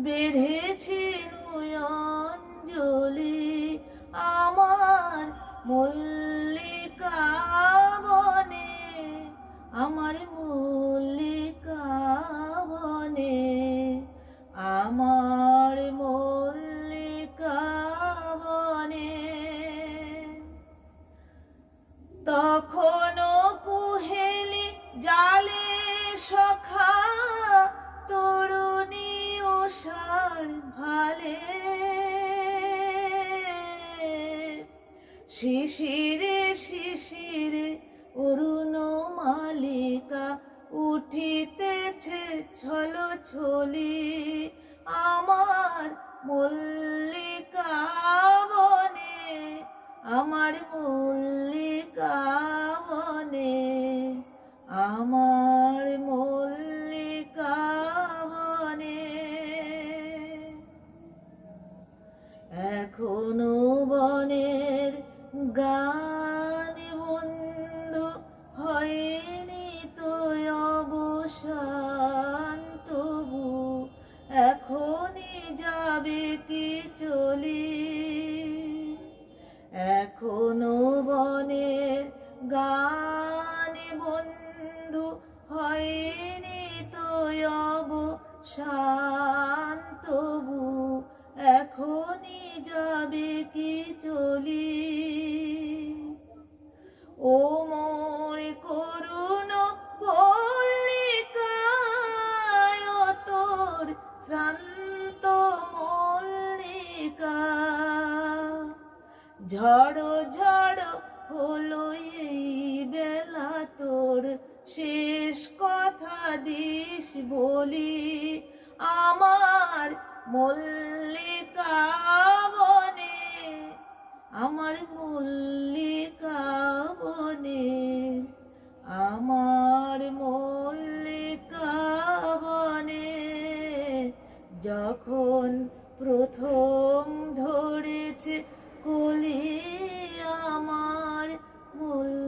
বেঁধেছি নয়নজলি আমার মল্লিকা বনে, আমার মল্লিকা বনে, আমার মল্লিকা বনে। তখনও কুহেলি জালে সখা তরুণী ওষার ভালে, শিশিরে শিশিরে অরুণ মালিকা উঠিতেছে ছলো ছলি আমার মল্লিকা বনে, আমার মল্লিকা বনে, আমার মল্লিকা বনে। এখনো বনের গান বন্ধু হয়নি তো অবসান, তবু এখনই যাবে কি চলি, এখনো বনের গান বন্ধু হয়নি তো অবসান, তবু এখনই যাবে কি চলি। ও মোর করুণ মল্লিকায়, ও তোর শ্রান্ত মল্লিকা, ঝড়ো ঝড়ো হলো এই বেলা তোর শেষ কথা দিস বলি আমার মল্লিকা বনে, আমার মল্লিকা বনে, আমার মল্লিকা বনে। যখন প্রথম ধরেছে কলি আমার মল্লিকা